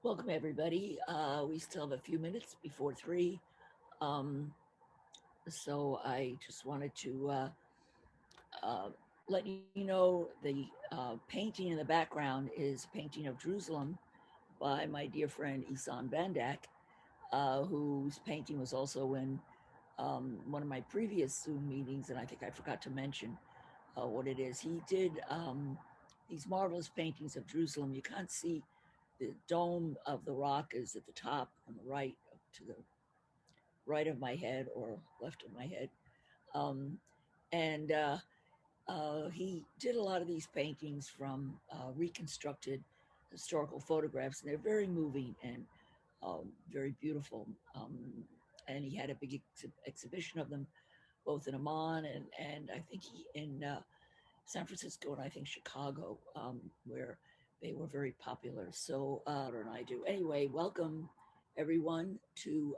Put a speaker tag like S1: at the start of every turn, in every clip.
S1: Welcome, everybody. We still have a few minutes before 3. Um, so I just wanted to uh, let you know the painting in the background is a painting of Jerusalem by my dear friend Isan Bandak, whose painting was also in one of my previous Zoom meetings, and I think I forgot to mention what it is. He did these marvelous paintings of Jerusalem. You can't see the dome of the rock is at the top on the right, to the right of my head or left of my head. Um, and he did a lot of these paintings from reconstructed historical photographs, and they're very moving and very beautiful. And he had a big exhibition of them, both in Amman and I think in San Francisco and I think Chicago, where they were very popular. So, and I do. Anyway, welcome everyone to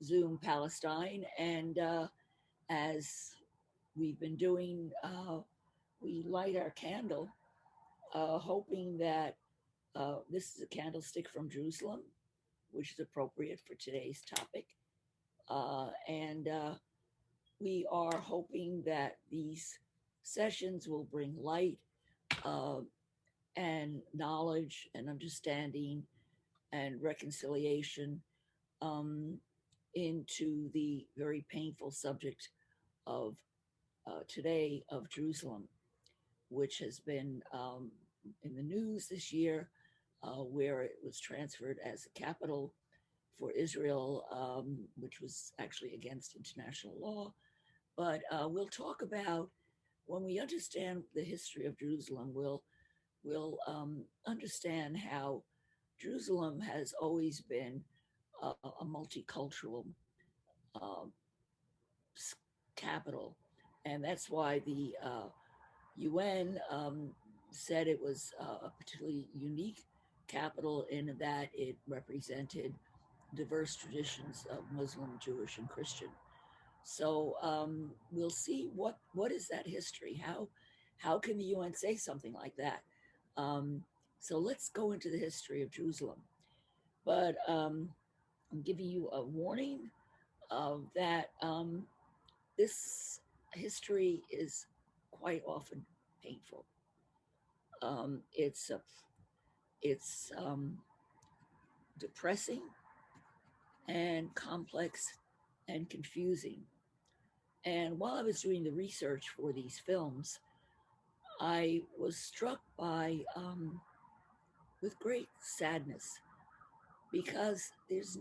S1: Zoom Palestine. And as we've been doing, we light our candle, hoping that this is a candlestick from Jerusalem, which is appropriate for today's topic. And we are hoping that these sessions will bring light uh, and knowledge and understanding and reconciliation um, into the very painful subject of today of Jerusalem, which has been in the news this year, where it was transferred as a capital for Israel, which was actually against international law. But we'll talk about when we understand the history of Jerusalem. We'll understand how Jerusalem has always been a multicultural uh, capital, and that's why the UN said it was a particularly unique capital in that it represented diverse traditions of Muslim, Jewish, and Christian. So we'll see what is that history. How can the UN say something like that? Um, so let's go into the history of Jerusalem. But I'm giving you a warning of that this history is quite often painful. It's depressing and complex and confusing. And while I was doing the research for these films, I was struck by with great sadness because there's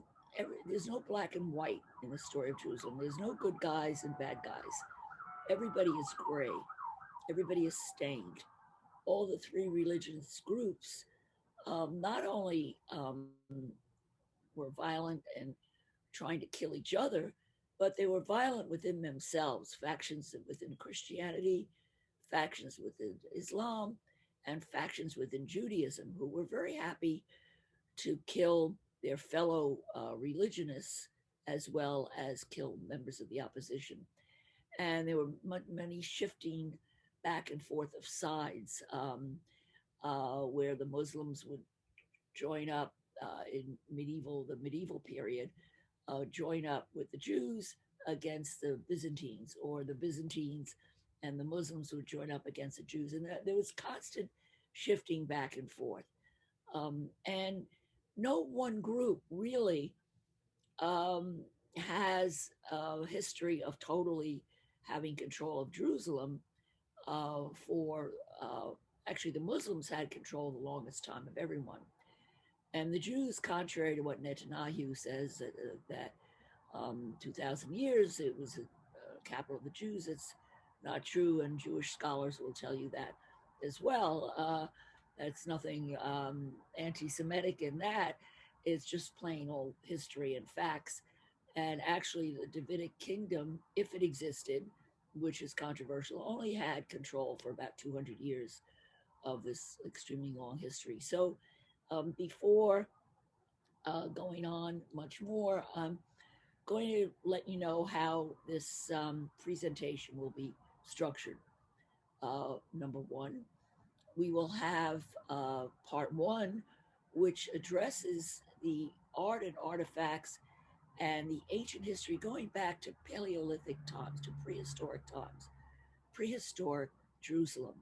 S1: there's no black and white in the story of Jerusalem. There's no good guys and bad guys. Everybody is gray. Everybody is stained. All the three religious groups not only were violent and trying to kill each other, but they were violent within themselves, factions within Christianity, factions within Islam, and factions within Judaism, who were very happy to kill their fellow religionists as well as kill members of the opposition. And there were many shifting back and forth of sides, where the Muslims would join up in the medieval period, join up with the Jews against the Byzantines, or the Byzantines and the Muslims would join up against the Jews. And there was constant shifting back and forth. And no one group really um, has a history of totally having control of Jerusalem for actually the Muslims had control the longest time of everyone. And the Jews, contrary to what Netanyahu says, that 2,000 years it was a capital of the Jews, it's not true, and Jewish scholars will tell you that as well. That's nothing anti Semitic in that. It's just plain old history and facts. And actually, the Davidic kingdom, if it existed, which is controversial, only had control for about 200 years of this extremely long history. So, before going on much more, I'm going to let you know how this presentation will be structured. Number one, we will have part one, which addresses the art and artifacts and the ancient history going back to Paleolithic times, to prehistoric times, prehistoric Jerusalem.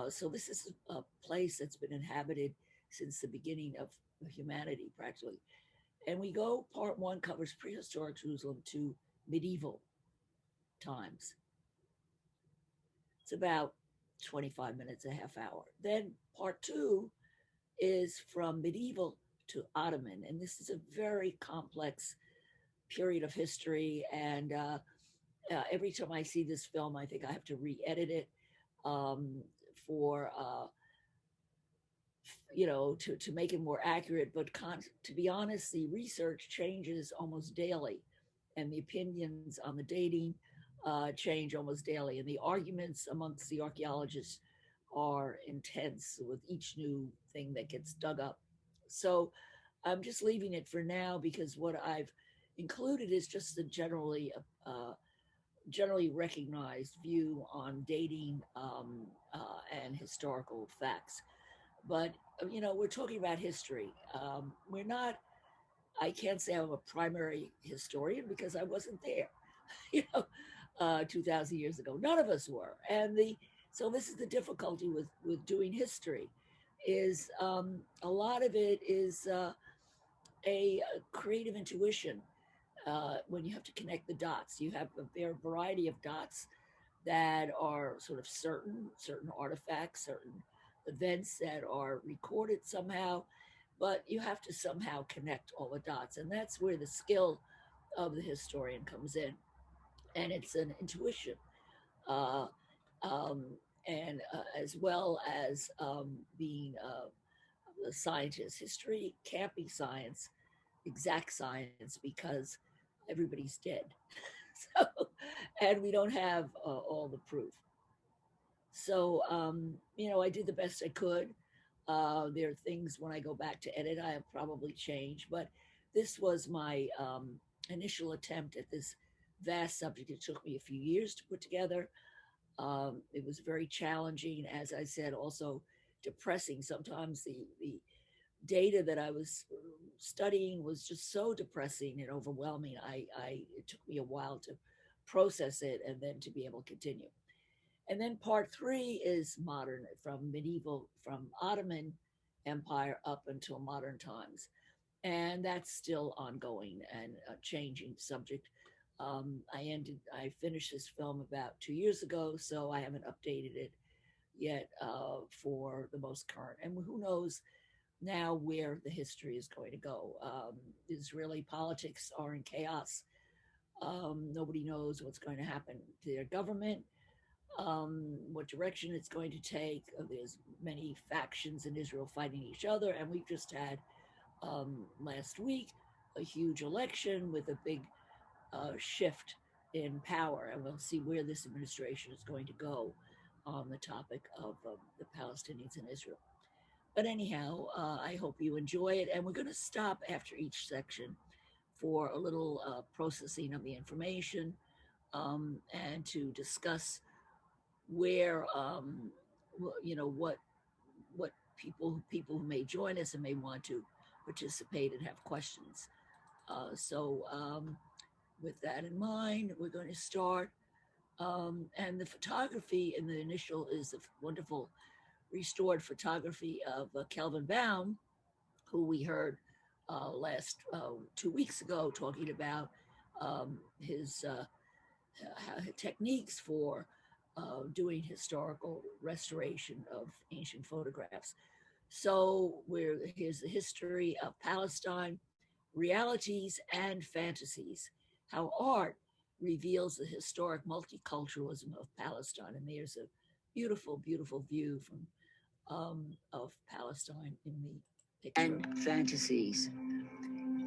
S1: So this is a place that's been inhabited since the beginning of humanity, practically. And we go, part one covers prehistoric Jerusalem to medieval times. It's about 25 minutes, a half hour. Then part two is from medieval to Ottoman. And this is a very complex period of history. And every time I see this film, I think I have to re edit it um, for to make it more accurate. But to be honest, the research changes almost daily, and the opinions on the dating change almost daily, and the arguments amongst the archaeologists are intense with each new thing that gets dug up. So I'm just leaving it for now, because what I've included is just the generally recognized view on dating and historical facts. But we're talking about history. We're not. I can't say I'm a primary historian because I wasn't there. You know, 2,000 years ago, none of us were. And the so this is the difficulty with doing history, is a lot of it is a creative intuition. When you have to connect the dots, you have a variety of dots that are sort of certain artifacts, certain events that are recorded somehow, but you have to somehow connect all the dots. And that's where the skill of the historian comes in. And it's an intuition. Uh, um, and as well as being a scientist. History can't be science, exact science, because everybody's dead. So, and we don't have all the proof. So, I did the best I could. There are things when I go back to edit, I have probably changed, but this was my initial attempt at this vast subject. It took me a few years to put together. It was very challenging, as I said, also depressing. Sometimes the data that I was studying was just so depressing and overwhelming. It took me a while to process it and then to be able to continue. And then part three is modern, from Ottoman Empire up until modern times. And that's still ongoing and a changing subject. I finished this film about 2 years ago, so I haven't updated it yet for the most current. And who knows now where the history is going to go. Israeli politics are in chaos. Nobody knows what's going to happen to their government, what direction it's going to take. There's many factions in Israel fighting each other, and we've just had last week a huge election with a big shift in power, and we'll see where this administration is going to go on the topic of the Palestinians in Israel. But anyhow, I hope you enjoy it, and we're going to stop after each section for a little processing of the information and to discuss where what people who may join us and may want to participate and have questions. With that in mind, we're going to start. And the photography in the initial is a wonderful restored photography of Kelvin Baum, who we heard last 2 weeks ago talking about his techniques for doing historical restoration of ancient photographs. So here's the history of Palestine, realities and fantasies, how art reveals the historic multiculturalism of Palestine. And there's a beautiful, beautiful view of Palestine in the picture. And fantasies,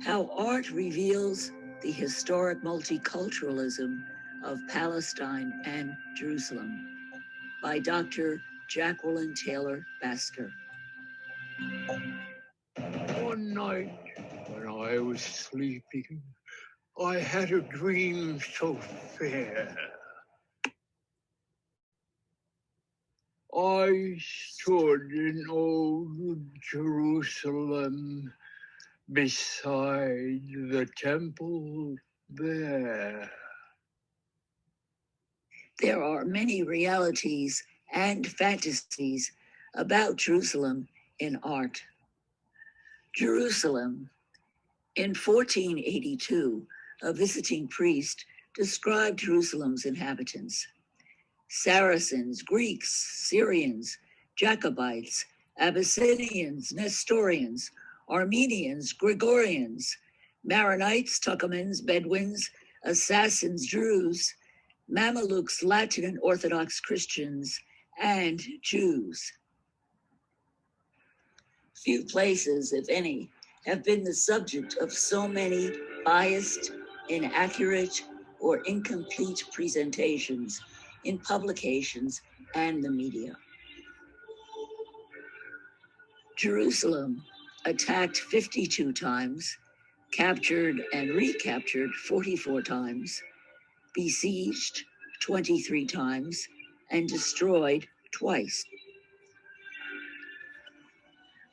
S1: how art reveals the historic multiculturalism of Palestine and Jerusalem, by Dr. Jacqueline Taylor Basker.
S2: One night when I was sleeping, I had a dream so fair. I stood in old Jerusalem beside the temple there.
S1: There are many realities and fantasies about Jerusalem in art. Jerusalem. In 1482, a visiting priest described Jerusalem's inhabitants: Saracens, Greeks, Syrians, Jacobites, Abyssinians, Nestorians, Armenians, Gregorians, Maronites, Tucumans, Bedouins, Assassins, Druze, Mamelukes, Latin and Orthodox Christians, and Jews. Few places, if any, have been the subject of so many biased, inaccurate, or incomplete presentations in publications and the media. Jerusalem, attacked 52 times, captured and recaptured 44 times, besieged 23 times, and destroyed twice.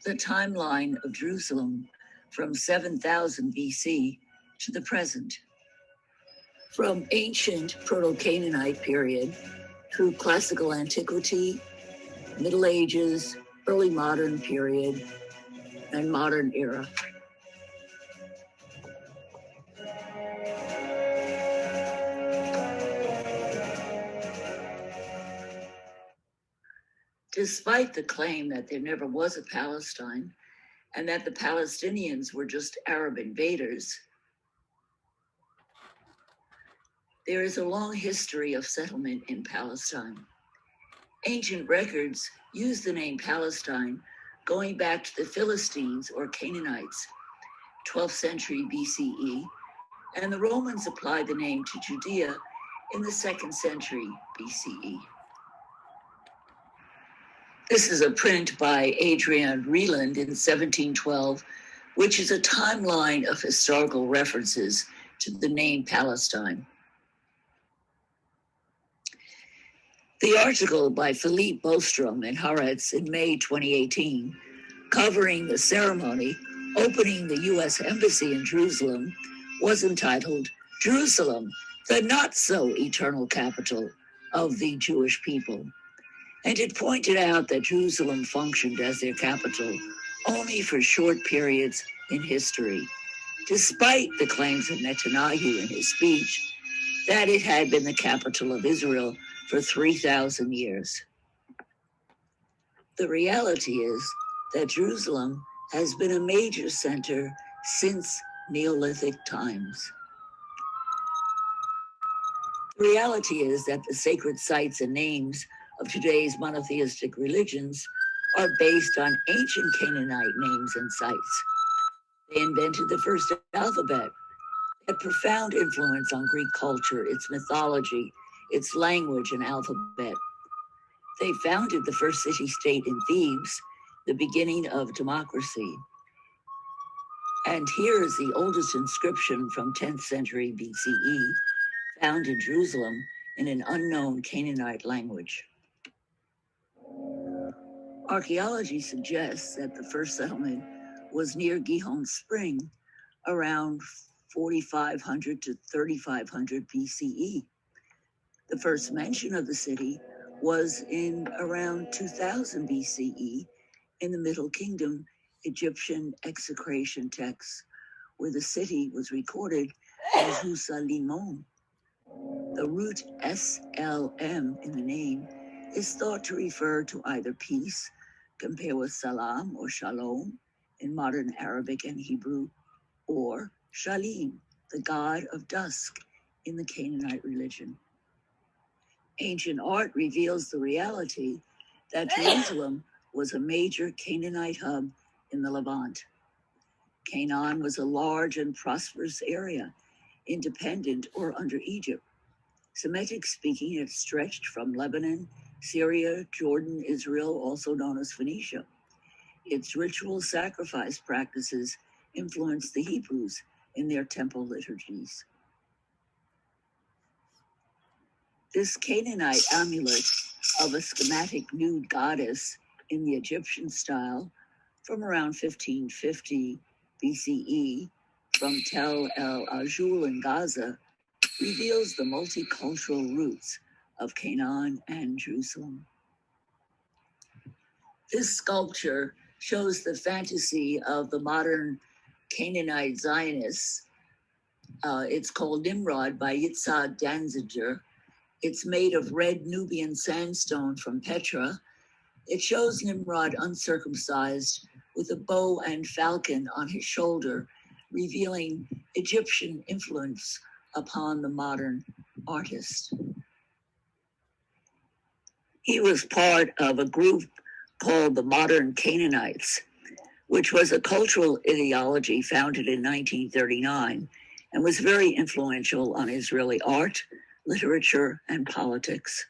S1: The timeline of Jerusalem from 7000 BC to the present. From ancient Proto-Canaanite period through classical antiquity, Middle Ages, early modern period, and modern era. Despite the claim that there never was a Palestine and that the Palestinians were just Arab invaders, there is a long history of settlement in Palestine. Ancient records use the name Palestine going back to the Philistines or Canaanites, 12th century BCE, and the Romans applied the name to Judea in the 2nd century BCE. This is a print by Adrian Reland in 1712, which is a timeline of historical references to the name Palestine. The article by Philippe Bostrom in Haaretz in May 2018, covering the ceremony opening the U.S. Embassy in Jerusalem, was entitled "Jerusalem, the Not-So-Eternal Capital of the Jewish People." And it pointed out that Jerusalem functioned as their capital only for short periods in history, despite the claims of Netanyahu in his speech that it had been the capital of Israel for 3,000 years. The reality is that Jerusalem has been a major center since Neolithic times. The reality is that the sacred sites and names of today's monotheistic religions are based on ancient Canaanite names and sites. They invented the first alphabet, had profound influence on Greek culture, its mythology, its language and alphabet. They founded the first city-state in Thebes, the beginning of democracy. And here is the oldest inscription from 10th century BCE, found in Jerusalem in an unknown Canaanite language. Archaeology suggests that the first settlement was near Gihon Spring around 4500 to 3500 BCE. The first mention of the city was in around 2000 BCE in the Middle Kingdom Egyptian execration texts, where the city was recorded as Husalimon. The root SLM in the name is thought to refer to either peace, compared with salam or shalom in modern Arabic and Hebrew, or Shalim, the god of dusk in the Canaanite religion. Ancient art reveals the reality that Jerusalem was a major Canaanite hub in the Levant. Canaan was a large and prosperous area, independent or under Egypt. Semitic speaking, it stretched from Lebanon, Syria, Jordan, Israel, also known as Phoenicia. Its ritual sacrifice practices influenced the Hebrews in their temple liturgies. This Canaanite amulet of a schematic nude goddess in the Egyptian style from around 1550 BCE from Tel El Ajul in Gaza reveals the multicultural roots of Canaan and Jerusalem. This sculpture shows the fantasy of the modern Canaanite Zionists. It's called Nimrod by Yitzhak Danziger. It's made of red Nubian sandstone from Petra. It shows Nimrod uncircumcised with a bow and falcon on his shoulder, revealing Egyptian influence upon the modern artist. He was part of a group called the Modern Canaanites, which was a cultural ideology founded in 1939 and was very influential on Israeli art, literature, and politics.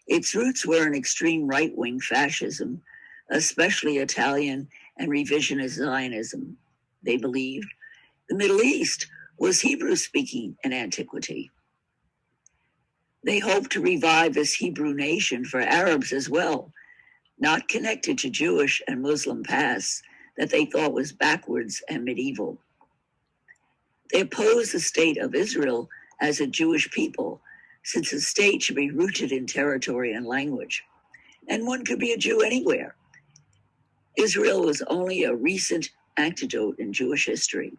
S1: Its roots were in extreme right-wing fascism, especially Italian and revisionist Zionism. They believed the Middle East was Hebrew-speaking in antiquity. They hoped to revive this Hebrew nation for Arabs as well, not connected to Jewish and Muslim pasts that they thought was backwards and medieval. They opposed the state of Israel as a Jewish people, since the state should be rooted in territory and language, and one could be a Jew anywhere. Israel was only a recent anecdote in Jewish history.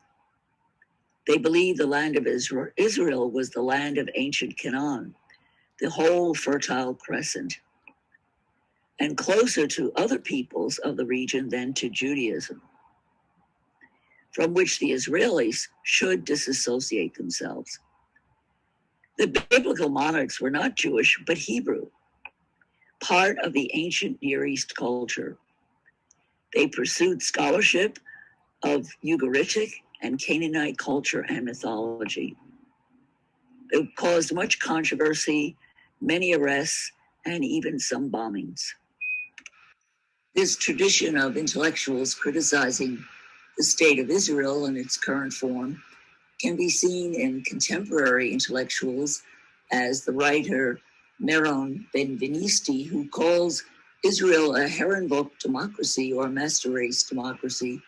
S1: They believed the land of Israel was the land of ancient Canaan, the whole Fertile Crescent, and closer to other peoples of the region than to Judaism, from which the Israelis should disassociate themselves. The biblical monarchs were not Jewish, but Hebrew, part of the ancient Near East culture. They pursued scholarship of Ugaritic and Canaanite culture and mythology. It caused much controversy, many arrests, and even some bombings. This tradition of intellectuals criticizing the state of Israel in its current form can be seen in contemporary intellectuals as the writer Meron Benvenisti, who calls Israel a Herrenvolk democracy or master race democracy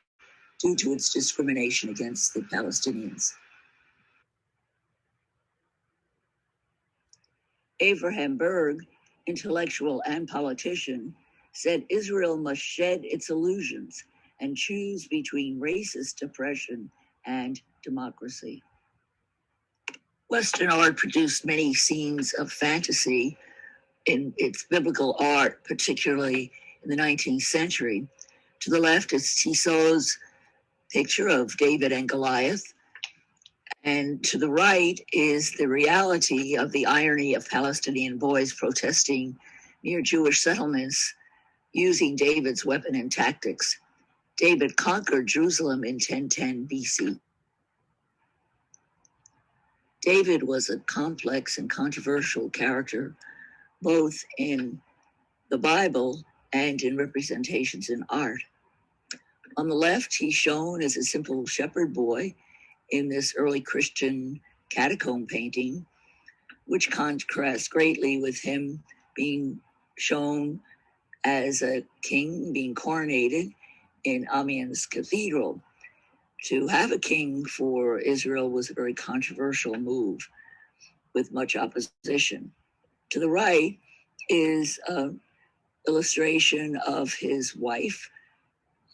S1: due to its discrimination against the Palestinians. Abraham Berg, intellectual and politician, said Israel must shed its illusions and choose between racist oppression and democracy. Western art produced many scenes of fantasy in its biblical art, particularly in the 19th century, To the left is Tissot's picture of David and Goliath. And to the right is the reality of the irony of Palestinian boys protesting near Jewish settlements using David's weapon and tactics. David conquered Jerusalem in 1010 BC. David was a complex and controversial character, both in the Bible and in representations in art. On the left, he's shown as a simple shepherd boy in this early Christian catacomb painting, which contrasts greatly with him being shown as a king being coronated in Amiens Cathedral. To have a king for Israel was a very controversial move with much opposition. To the right is an illustration of his wife,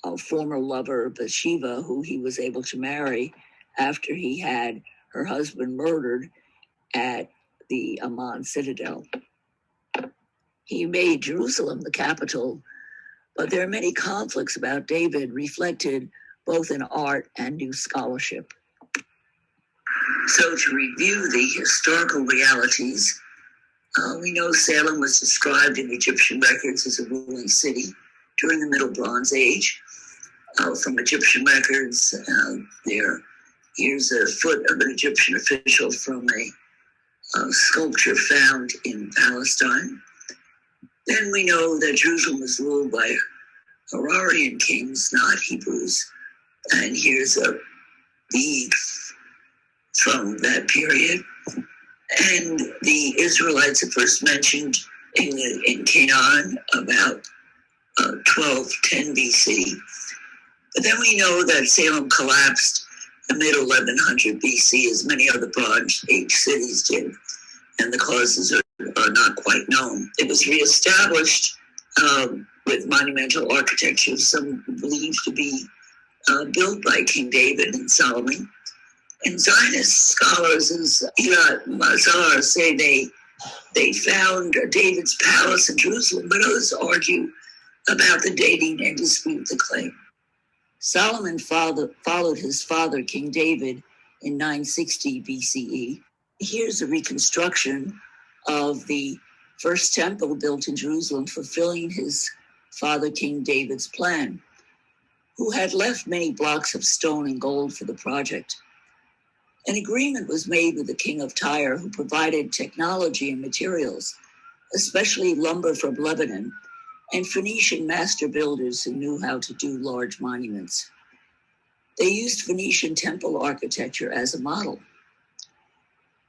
S1: a former lover, Bathsheba, who he was able to marry after he had her husband murdered at the Amman citadel. He made Jerusalem the capital, but there are many conflicts about David reflected both in art and new scholarship. So to review the historical realities, we know Salem was described in Egyptian records as a ruling city during the Middle Bronze Age. From Egyptian records, here's a foot of an Egyptian official from a sculpture found in Palestine. Then we know that Jerusalem was ruled by Hararian kings, not Hebrews. And here's a bead from that period. And the Israelites are first mentioned in Canaan about 1210 BC. But then we know that Salem collapsed in mid-1100 BC, as many other Bronze Age cities did, and the causes are not quite known. It was reestablished with monumental architecture, some believed to be built by King David and Solomon. And Zionist scholars, as Eilat Mazar, say they found David's palace in Jerusalem, but others argue about the dating and dispute the claim. Solomon followed his father, King David, in 960 BCE. Here's a reconstruction of the first temple built in Jerusalem, fulfilling his father, King David's plan, who had left many blocks of stone and gold for the project. An agreement was made with the king of Tyre, who provided technology and materials, especially lumber from Lebanon, and Phoenician master builders who knew how to do large monuments. They used Phoenician temple architecture as a model.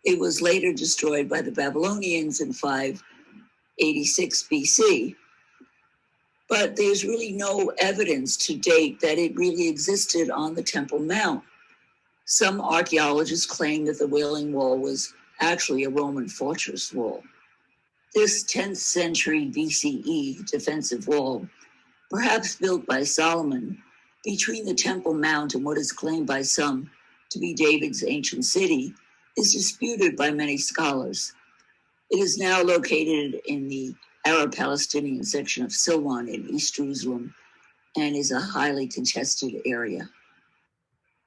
S1: It was later destroyed by the Babylonians in 586 BC, but there's really no evidence to date that it really existed on the Temple Mount. Some archaeologists claim that the Wailing Wall was actually a Roman fortress wall. This 10th century BCE defensive wall, perhaps built by Solomon, between the Temple Mount and what is claimed by some to be David's ancient city, is disputed by many scholars. It is now located in the Arab-Palestinian section of Silwan in East Jerusalem and is a highly contested area.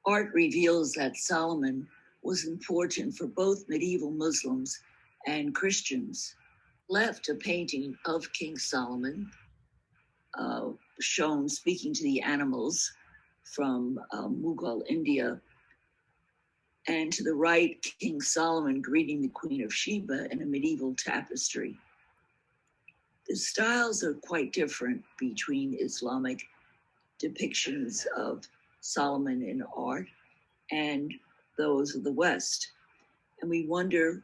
S1: Art reveals that Solomon was important for both medieval Muslims and Christians. Left a painting of King Solomon, shown speaking to the animals from Mughal India. And to the right, King Solomon greeting the Queen of Sheba in a medieval tapestry. The styles are quite different between Islamic depictions of Solomon in art and those of the West. And we wonder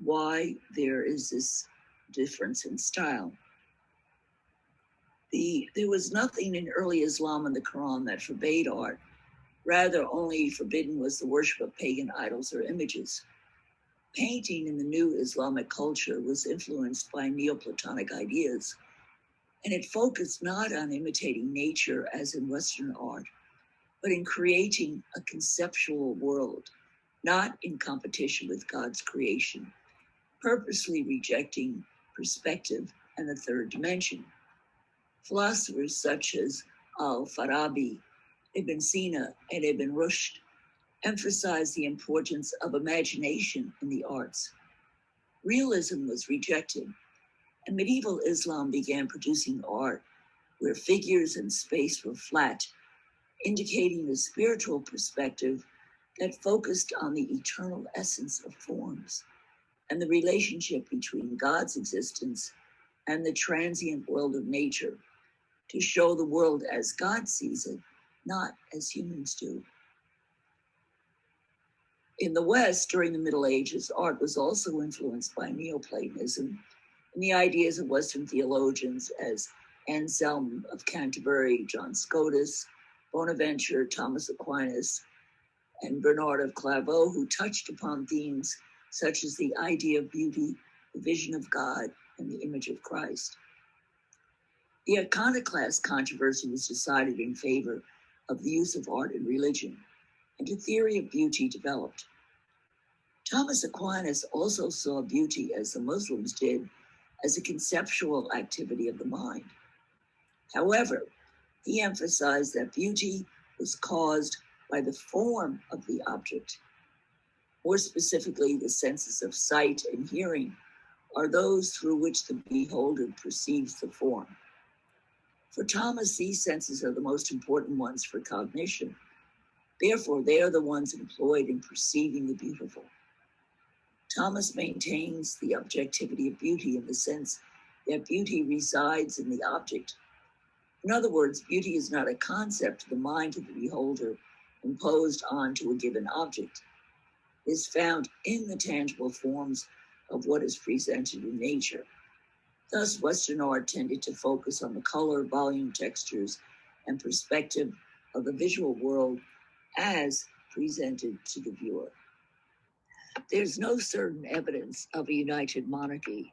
S1: why there is this difference in style. There was nothing in early Islam and the Quran that forbade art. Rather, only forbidden was the worship of pagan idols or images. Painting in the new Islamic culture was influenced by Neoplatonic ideas, and it focused not on imitating nature as in Western art, but in creating a conceptual world, not in competition with God's creation, purposely rejecting perspective and the third dimension. Philosophers such as al-Farabi, Ibn Sina, and Ibn Rushd emphasized the importance of imagination in the arts. Realism was rejected, and medieval Islam began producing art where figures and space were flat, indicating a spiritual perspective that focused on the eternal essence of forms and the relationship between God's existence and the transient world of nature, to show the world as God sees it, not as humans do. In the West, during the Middle Ages, art was also influenced by Neoplatonism and the ideas of Western theologians as Anselm of Canterbury, John Scotus, Bonaventure, Thomas Aquinas, and Bernard of Clairvaux, who touched upon themes such as the idea of beauty, the vision of God, and the image of Christ. The iconoclast controversy was decided in favor of the use of art in religion, and a theory of beauty developed. Thomas Aquinas also saw beauty, as the Muslims did, as a conceptual activity of the mind. However, he emphasized that beauty was caused by the form of the object. More specifically, the senses of sight and hearing are those through which the beholder perceives the form. For Thomas, these senses are the most important ones for cognition. Therefore, they are the ones employed in perceiving the beautiful. Thomas maintains the objectivity of beauty in the sense that beauty resides in the object. In other words, beauty is not a concept to the mind of the beholder imposed onto a given object. It is found in the tangible forms of what is presented in nature. Thus, Western art tended to focus on the color, volume, textures, and perspective of the visual world as presented to the viewer. There's no certain evidence of a united monarchy,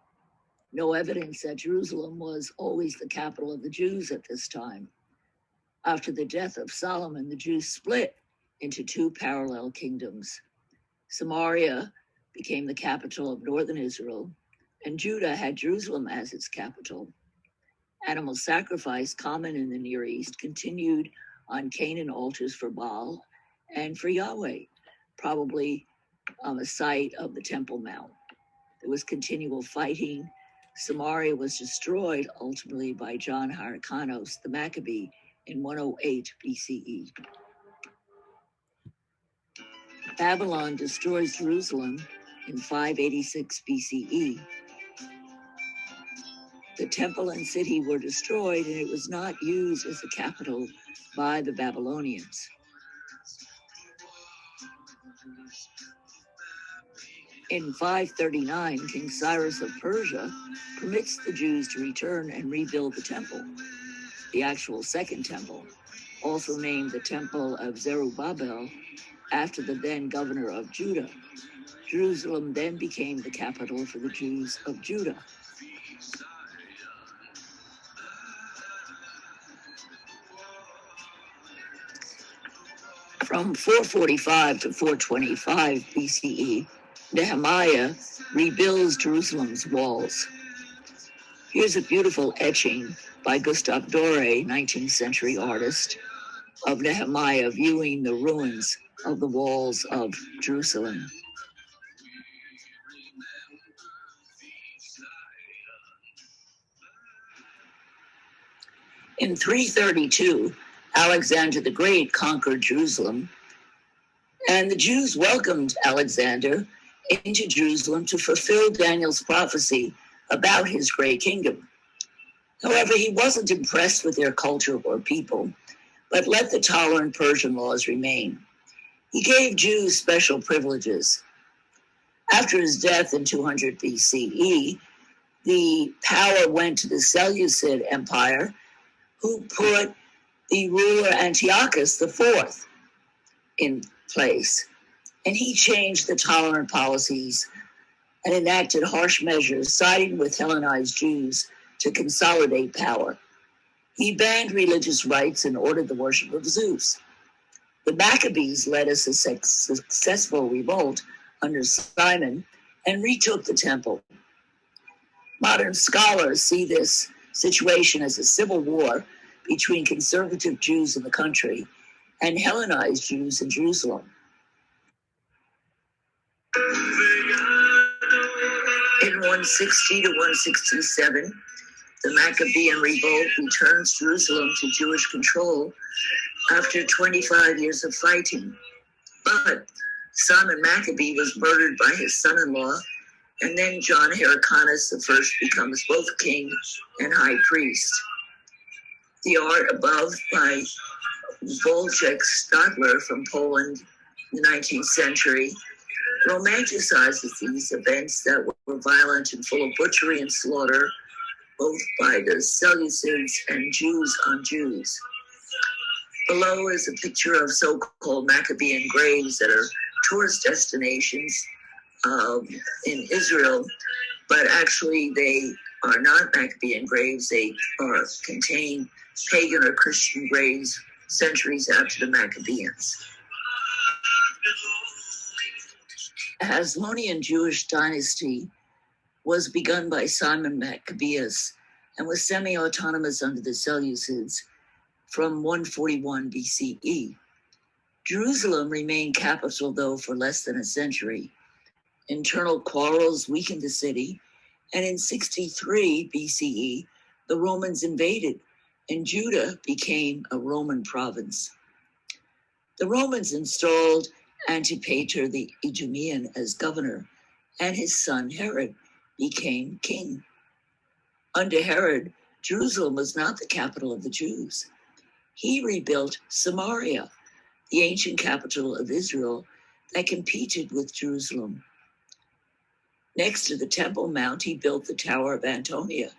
S1: no evidence that Jerusalem was always the capital of the Jews at this time. After the death of Solomon, the Jews split into two parallel kingdoms. Samaria became the capital of northern Israel, and Judah had Jerusalem as its capital. Animal sacrifice, common in the Near East, continued on Canaan altars for Baal and for Yahweh, probably on the site of the Temple Mount. There was continual fighting. Samaria was destroyed ultimately by John Hyrcanus the Maccabee in 108 BCE. Babylon destroys Jerusalem in 586 BCE. The temple and city were destroyed, and it was not used as a capital by the Babylonians. In 539, King Cyrus of Persia permits the Jews to return and rebuild the temple, the actual second temple, also named the Temple of Zerubbabel, after the then governor of Judah. Jerusalem then became the capital for the Jews of Judah. From 445 to 425 BCE, Nehemiah rebuilds Jerusalem's walls. Here's a beautiful etching by Gustave Doré, 19th century artist, of Nehemiah viewing the ruins of the walls of Jerusalem. In 332, Alexander the Great conquered Jerusalem, and the Jews welcomed Alexander into Jerusalem to fulfill Daniel's prophecy about his great kingdom. However, he wasn't impressed with their culture or people, but let the tolerant Persian laws remain. He gave Jews special privileges. After his death in 200 BCE, the power went to the Seleucid Empire, who put the ruler Antiochus IV in place. And he changed the tolerant policies and enacted harsh measures, siding with Hellenized Jews to consolidate power. He banned religious rites and ordered the worship of Zeus. The Maccabees led a successful revolt under Simon and retook the temple. Modern scholars see this situation as a civil war between conservative Jews in the country and Hellenized Jews in Jerusalem. In 160 to 167, the Maccabean revolt returns Jerusalem to Jewish control after 25 years of fighting. But Simon Maccabee was murdered by his son-in-law, and then John Hyrcanus I becomes both king and high priest. The art above by Wojciech Stadler from Poland in the 19th century romanticizes these events that were violent and full of butchery and slaughter, both by the Seleucids and Jews on Jews. Below is a picture of so-called Maccabean graves that are tourist destinations in Israel, but actually they are not Maccabean graves. They contain pagan or Christian graves centuries after the Maccabeans. The Hasmonean Jewish dynasty was begun by Simon Maccabeus and was semi-autonomous under the Seleucids from 141 BCE. Jerusalem remained capital, though, for less than a century. Internal quarrels weakened the city, and in 63 BCE, the Romans invaded, and Judah became a Roman province. The Romans installed Antipater the Idumean as governor, and his son Herod became king. Under Herod, Jerusalem was not the capital of the Jews. He rebuilt Samaria, the ancient capital of Israel, that competed with Jerusalem. Next to the Temple Mount, he built the Tower of Antonia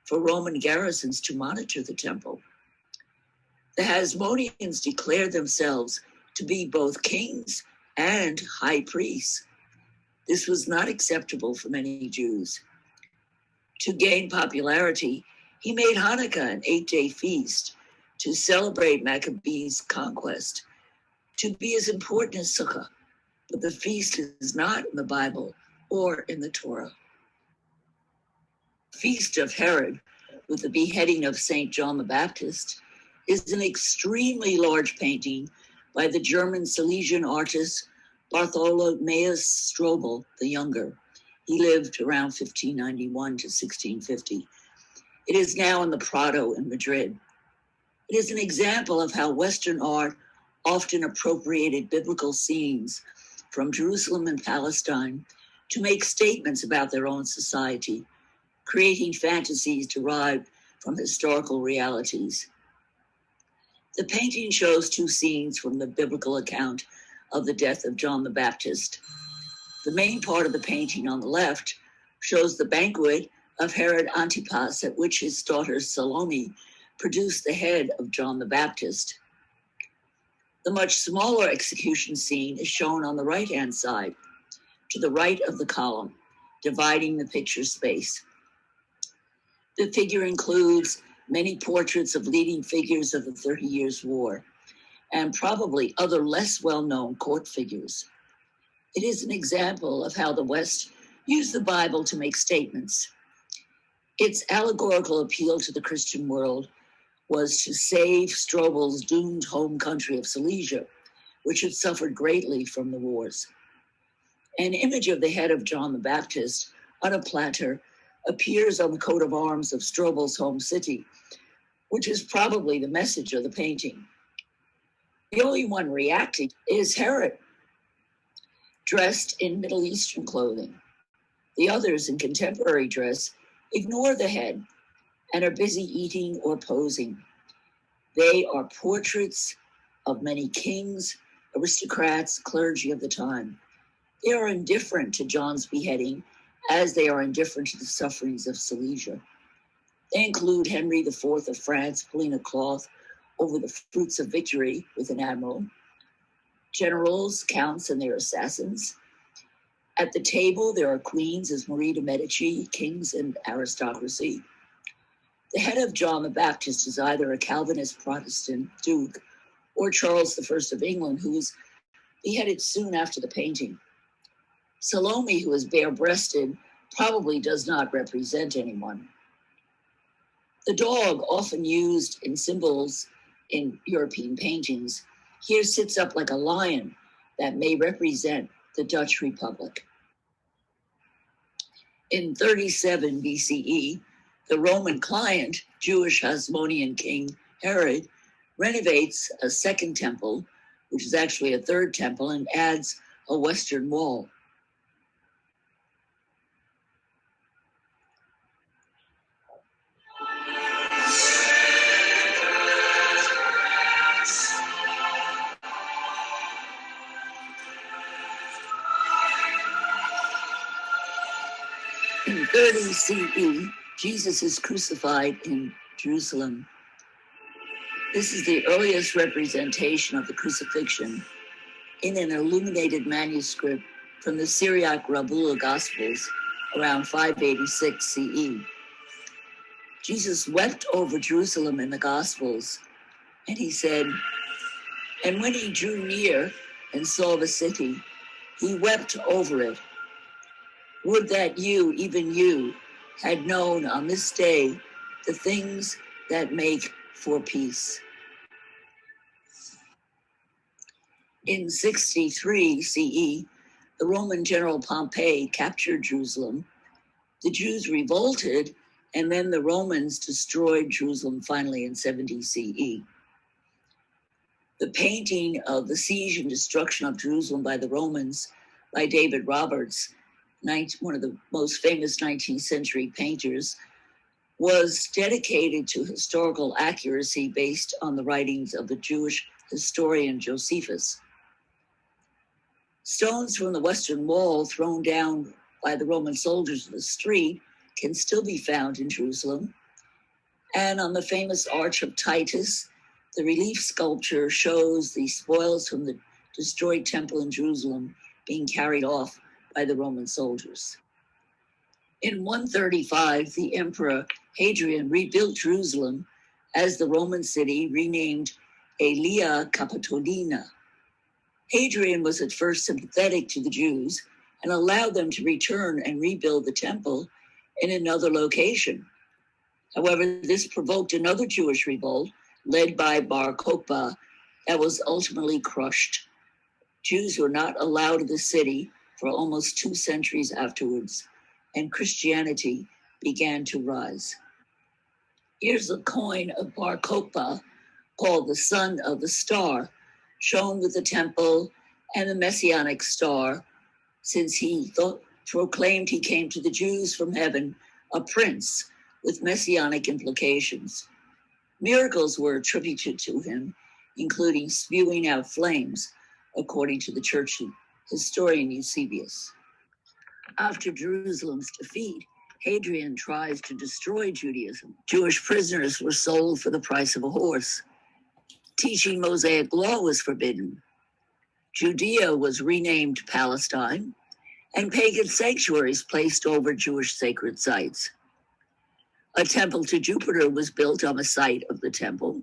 S1: for Roman garrisons to monitor the temple. The Hasmoneans declared themselves to be both kings and high priests. This was not acceptable for many Jews. To gain popularity, he made Hanukkah an 8-day feast to celebrate Maccabees' conquest, to be as important as Sukkah, but the feast is not in the Bible or in the Torah. Feast of Herod, with the beheading of St. John the Baptist, is an extremely large painting by the German Silesian artist Bartholomäus Strobel the Younger. He lived around 1591 to 1650. It is now in the Prado in Madrid. It is an example of how Western art often appropriated biblical scenes from Jerusalem and Palestine to make statements about their own society, creating fantasies derived from historical realities. The painting shows two scenes from the biblical account of the death of John the Baptist. The main part of the painting on the left shows the banquet of Herod Antipas, at which his daughter Salome produced the head of John the Baptist. The much smaller execution scene is shown on the right-hand side, to the right of the column, dividing the picture space. The figure includes many portraits of leading figures of the 30 Years' War, and probably other less well-known court figures. It is an example of how the West used the Bible to make statements. Its allegorical appeal to the Christian world was to save Strobel's doomed home country of Silesia, which had suffered greatly from the wars. An image of the head of John the Baptist on a platter appears on the coat of arms of Strobel's home city, which is probably the message of the painting. The only one reacting is Herod, dressed in Middle Eastern clothing. The others in contemporary dress ignore the head and are busy eating or posing. They are portraits of many kings, aristocrats, clergy of the time. They are indifferent to John's beheading as they are indifferent to the sufferings of Silesia. They include Henry IV of France pulling a cloth over the fruits of victory with an admiral, generals, counts, and their assassins. At the table, there are queens as Marie de Medici, kings and aristocracy. The head of John the Baptist is either a Calvinist Protestant duke or Charles I of England, who was beheaded soon after the painting. Salome, who is bare-breasted, probably does not represent anyone. The dog, often used in symbols in European paintings, here sits up like a lion that may represent the Dutch Republic. In 37 BCE, the Roman client, Jewish Hasmonean king Herod, renovates a second temple, which is actually a third temple, and adds a western wall. In 30 CE, Jesus is crucified in Jerusalem. This is the earliest representation of the crucifixion in an illuminated manuscript from the Syriac Rabula Gospels around 586 CE. Jesus wept over Jerusalem in the Gospels, and he said, "And when he drew near and saw the city, he wept over it. Would that you, even you, had known on this day the things that make for peace." In 63 CE, the Roman general Pompey captured Jerusalem. The Jews revolted, and then the Romans destroyed Jerusalem finally in 70 CE. The painting of the siege and destruction of Jerusalem by the Romans by David Roberts, one of the most famous 19th century painters, was dedicated to historical accuracy based on the writings of the Jewish historian Josephus. Stones from the Western Wall thrown down by the Roman soldiers in the street can still be found in Jerusalem. And on the famous Arch of Titus, the relief sculpture shows the spoils from the destroyed temple in Jerusalem being carried off by the Roman soldiers. In 135, the Emperor Hadrian rebuilt Jerusalem as the Roman city renamed Aelia Capitolina. Hadrian was at first sympathetic to the Jews and allowed them to return and rebuild the temple in another location. However, this provoked another Jewish revolt led by Bar Kokhba that was ultimately crushed. Jews were not allowed in the city for almost 2 centuries afterwards, and Christianity began to rise. Here's a coin of Bar Kokhba called the Son of the Star, shown with the temple and the Messianic star, since he proclaimed he came to the Jews from heaven, a prince with messianic implications. Miracles were attributed to him, including spewing out flames, according to the church historian Eusebius. After Jerusalem's defeat, Hadrian tries to destroy Judaism. Jewish prisoners were sold for the price of a horse. Teaching Mosaic law was forbidden. Judea was renamed Palestine, and pagan sanctuaries placed over Jewish sacred sites. A temple to Jupiter was built on the site of the temple.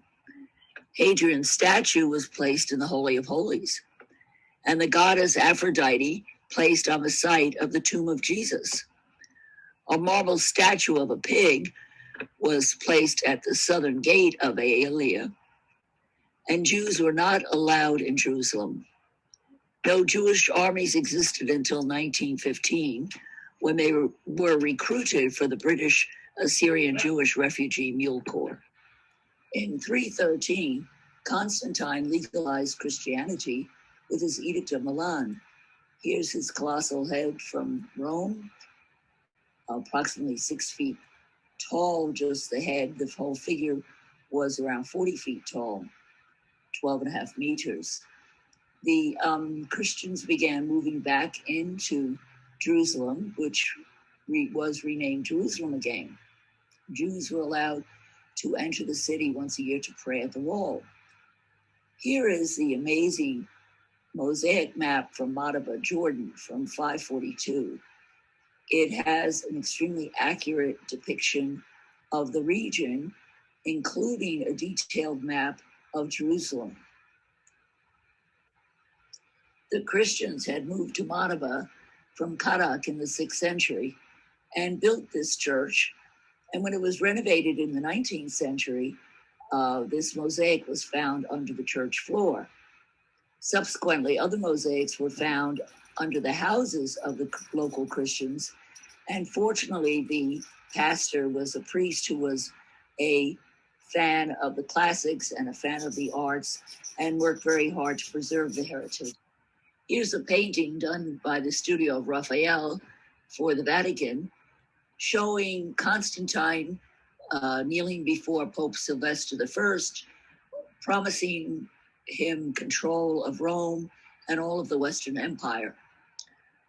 S1: Hadrian's statue was placed in the Holy of Holies, and the goddess Aphrodite placed on the site of the tomb of Jesus. A marble statue of a pig was placed at the southern gate of Aelia, and Jews were not allowed in Jerusalem. No Jewish armies existed until 1915, when they were recruited for the British Assyrian Jewish Refugee Mule Corps. In 313, Constantine legalized Christianity with his Edict of Milan. Here's his colossal head from Rome, approximately 6 feet tall, just the head. The whole figure was around 40 feet tall, 12 and a half meters. The Christians began moving back into Jerusalem, which was renamed Jerusalem again. Jews were allowed to enter the city once a year to pray at the wall. Here is the amazing mosaic map from Madaba, Jordan, from 542. It has an extremely accurate depiction of the region, including a detailed map of Jerusalem. The Christians had moved to Madaba from Karak in the 6th century and built this church And when it was renovated in the 19th century, this mosaic was found under the church floor. Subsequently, other mosaics were found under the houses of the local Christians. And fortunately, the pastor was a priest who was a fan of the classics and a fan of the arts and worked very hard to preserve the heritage. Here's a painting done by the studio of Raphael for the Vatican, showing Constantine kneeling before Pope Sylvester I, promising him control of Rome and all of the Western Empire.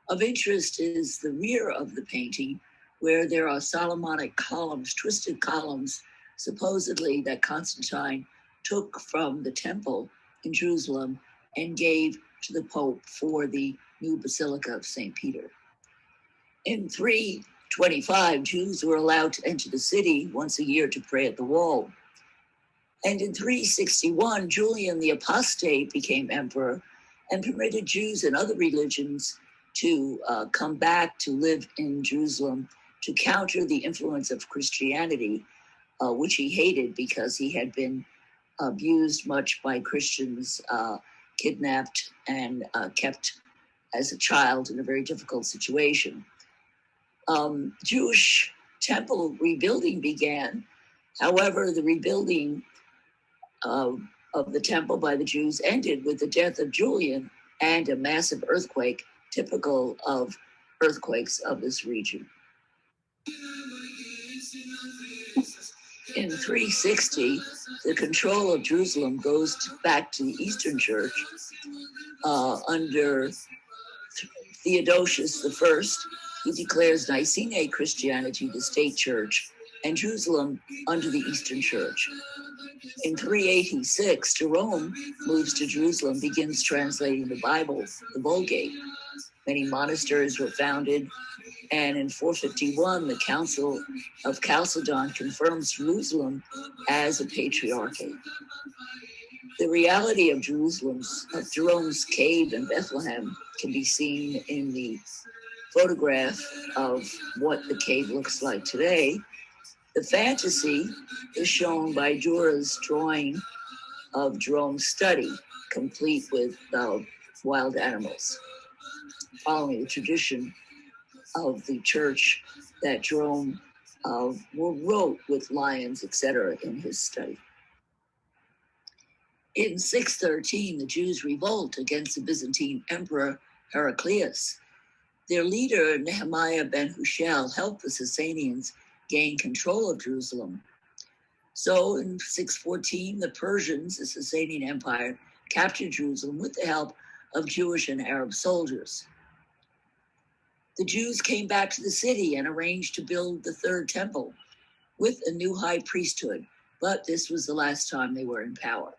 S1: Of interest is the rear of the painting, where there are Solomonic columns, twisted columns, supposedly that Constantine took from the temple in Jerusalem and gave to the Pope for the new Basilica of St. Peter. In 325, Jews were allowed to enter the city once a year to pray at the wall. And in 361, Julian the Apostate became emperor and permitted Jews and other religions to come back to live in Jerusalem to counter the influence of Christianity, which he hated because he had been abused much by Christians, kidnapped and kept as a child in a very difficult situation. Jewish temple rebuilding began. However, the rebuilding of the temple by the Jews ended with the death of Julian and a massive earthquake, typical of earthquakes of this region. In 360, the control of Jerusalem goes back to the Eastern Church under Theodosius I, who declares Nicene Christianity the state church and Jerusalem under the Eastern Church. In 386, Jerome moves to Jerusalem, begins translating the Bible, the Vulgate. Many monasteries were founded, and in 451, the Council of Chalcedon confirms Jerusalem as a patriarchate. The reality of Jerome's cave in Bethlehem can be seen in the photograph of what the cave looks like today. The fantasy is shown by Dura's drawing of Jerome's study, complete with wild animals, following the tradition of the church that Jerome wrote with lions, etc., in his study. In 613, the Jews revolt against the Byzantine Emperor Heraclius. Their leader, Nehemiah ben Hushel, helped the Sasanians gain control of Jerusalem. So in 614, the Persians, the Sasanian Empire, captured Jerusalem with the help of Jewish and Arab soldiers. The Jews came back to the city and arranged to build the third temple with a new high priesthood, but this was the last time they were in power.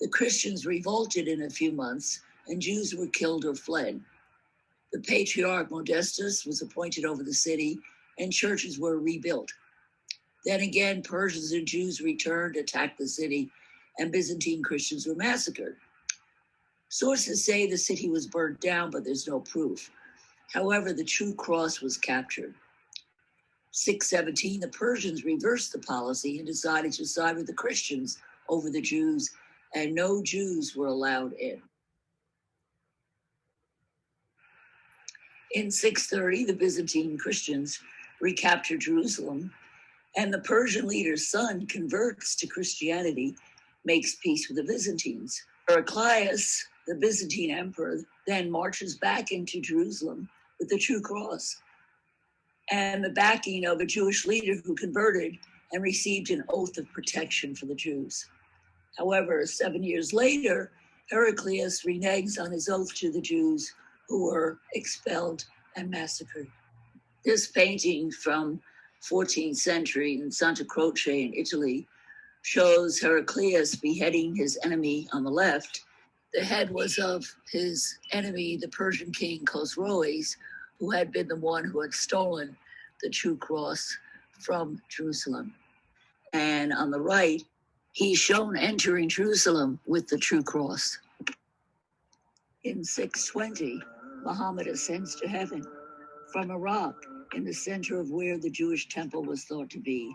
S1: The Christians revolted in a few months, and Jews were killed or fled. The patriarch Modestus was appointed over the city, and churches were rebuilt. Then again, Persians and Jews returned, attacked the city, and Byzantine Christians were massacred. Sources say the city was burnt down, but there's no proof. However, the true cross was captured. 617, the Persians reversed the policy and decided to side with the Christians over the Jews, and no Jews were allowed in. In 630, the Byzantine Christians recaptured Jerusalem, and the Persian leader's son converts to Christianity, makes peace with the Byzantines. Heraclius, the Byzantine emperor, then marches back into Jerusalem with the true cross and the backing of a Jewish leader who converted and received an oath of protection for the Jews. However, 7 years later, Heraclius reneges on his oath to the Jews, who were expelled and massacred. This painting from 14th century in Santa Croce in Italy shows Heraclius beheading his enemy on the left. The head was of his enemy, the Persian king Khosroes, who had been the one who had stolen the true cross from Jerusalem. And on the right, he's shown entering Jerusalem with the true cross. In 620, Muhammad ascends to heaven from Iraq, in the center of where the Jewish temple was thought to be,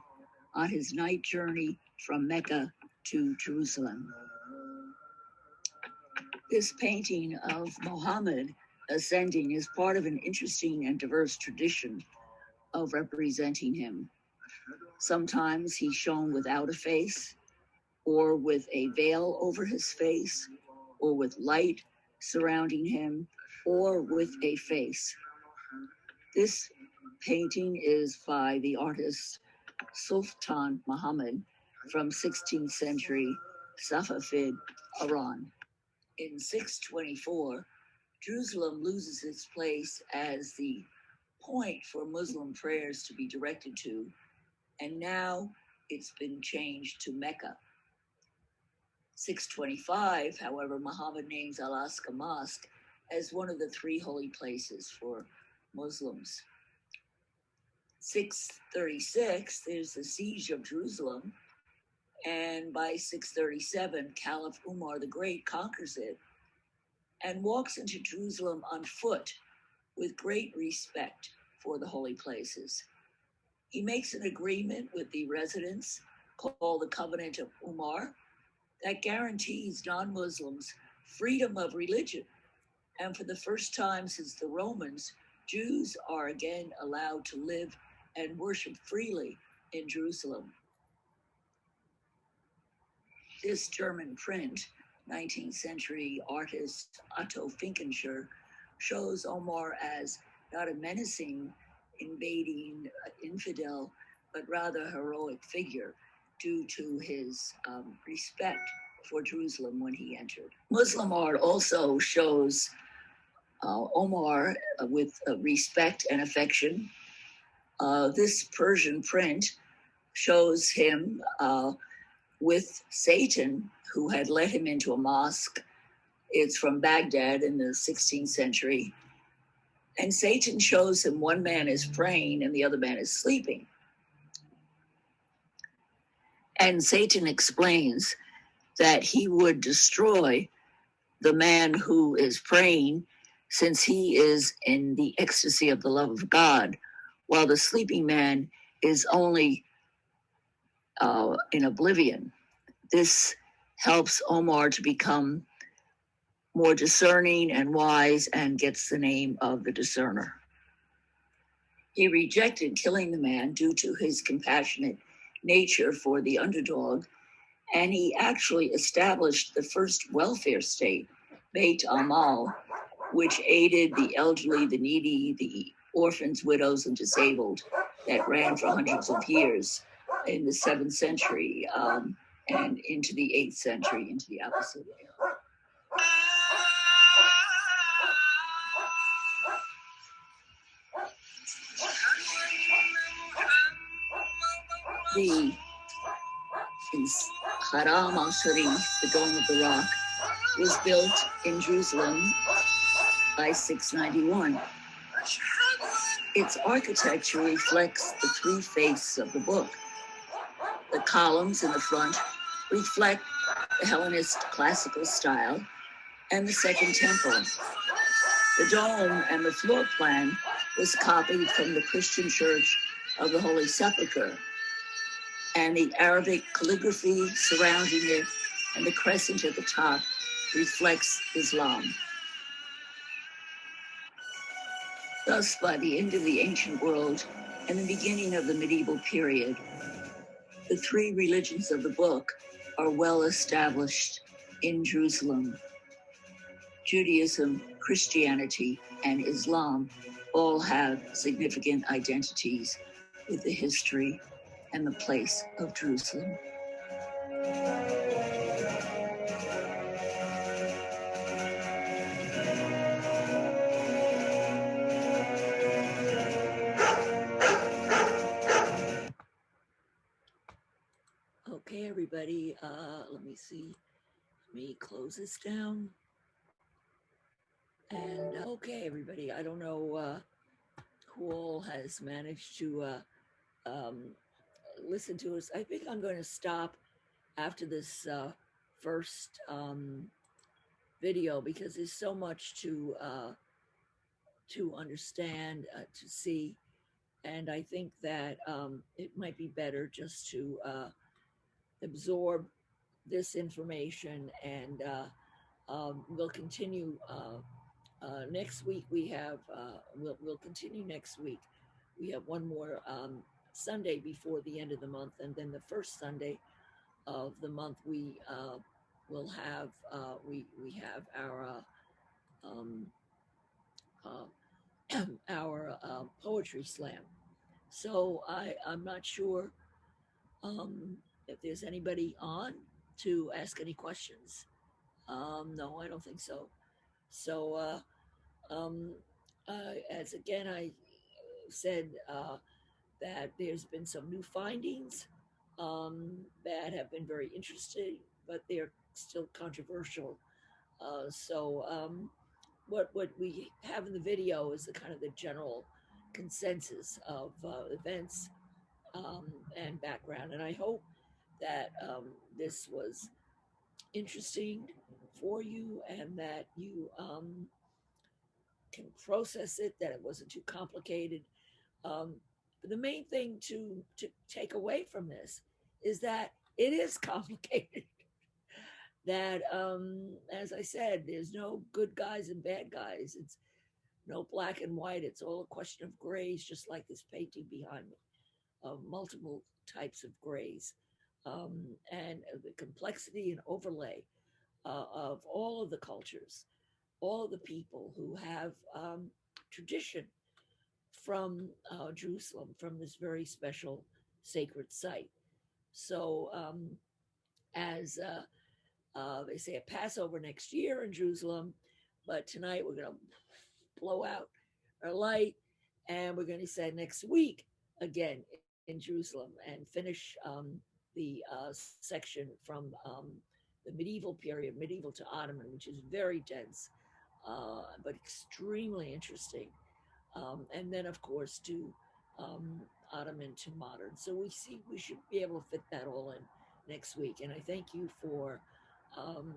S1: on his night journey from Mecca to Jerusalem. This painting of Muhammad ascending is part of an interesting and diverse tradition of representing him. Sometimes he's shown without a face, or with a veil over his face, or with light surrounding him, or with a face. This painting is by the artist Sultan Muhammad from 16th century Safavid Iran. In 624, Jerusalem loses its place as the point for Muslim prayers to be directed to, and now it's been changed to Mecca. 625, however, Muhammad names Al-Aqsa Mosque as one of the three holy places for Muslims. 636, there's the siege of Jerusalem, and by 637, Caliph Umar the Great conquers it and walks into Jerusalem on foot with great respect for the holy places. He makes an agreement with the residents called the Covenant of Umar that guarantees non-Muslims freedom of religion. And for the first time since the Romans, Jews are again allowed to live and worship freely in Jerusalem. This German print, 19th century artist Otto Finkenscher, shows Omar as not a menacing, invading infidel, but rather a heroic figure due to his respect for Jerusalem when he entered. Muslim art also shows Omar with respect and affection. This Persian print shows him with Satan, who had led him into a mosque. It's from Baghdad in the 16th century. And Satan shows him one man is praying and the other man is sleeping. And Satan explains that he would destroy the man who is praying since he is in the ecstasy of the love of God, while the sleeping man is only in oblivion. This helps Omar to become more discerning and wise and gets the name of the discerner. He rejected killing the man due to his compassionate nature for the underdog, and he actually established the first welfare state, Beit al-Mal, which aided the elderly, the needy, the orphans, widows, and disabled that ran for hundreds of years in the 7th century and into the 8th century, into the Abbasid era. The Haram al-Sharif, the Dome of the Rock, was built in Jerusalem by 691. Its architecture reflects the three faiths of the book. The columns in the front reflect the Hellenist classical style and the Second Temple. The dome and the floor plan was copied from the Christian Church of the Holy Sepulchre, and the Arabic calligraphy surrounding it and the crescent at the top reflects Islam. Thus, by the end of the ancient world and the beginning of the medieval period, the three religions of the book are well established in Jerusalem. Judaism, Christianity, and Islam all have significant identities with the history and the place of Jerusalem. Okay, everybody, let me see. Let me close this down. And okay, everybody, I don't know who all has managed to listen to us. I think I'm going to stop after this first video because there's so much to understand, to see, And I think that it might be better just to absorb this information, and we'll continue next week. We'll continue next week. We have one more Sunday before the end of the month, and then the first Sunday of the month will have we have um, our poetry slam. So I'm not sure if there's anybody on to ask any questions. No, I don't think so. So um, as again I said, that there's been some new findings that have been very interesting, but they're still controversial. What we have in the video is the kind of the general consensus of events and background, and I hope that this was interesting for you and that you can process it, that it wasn't too complicated. Um, but the main thing to take away from this is that it is complicated. That, as I said, there's no good guys and bad guys. It's no black and white. It's all a question of grays, just like this painting behind me, of multiple types of grays, and the complexity and overlay of all of the cultures, all of the people who have tradition from Jerusalem, from this very special sacred site. So, as they say, a Passover next year in Jerusalem, but tonight we're going to blow out our light, and we're going to say next week again in Jerusalem and finish the section from the medieval period, medieval to Ottoman, which is very dense, but extremely interesting. And then, of course, to Ottoman to modern. So we should be able to fit that all in next week. And I thank you for um,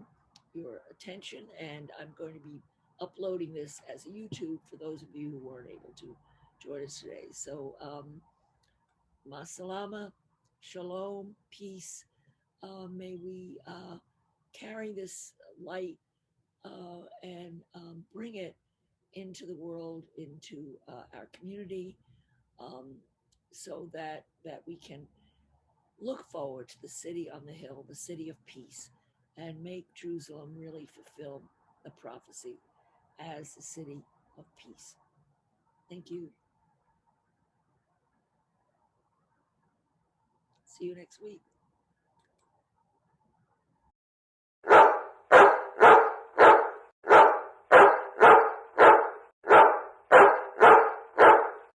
S1: your attention. And I'm going to be uploading this as a YouTube for those of you who weren't able to join us today. So, masalama, shalom, peace. May we carry this light and bring it into the world, into our community, um, so that we can look forward to the city on the hill, the city of peace, and make Jerusalem really fulfill the prophecy as the city of peace. Thank you. See you next week.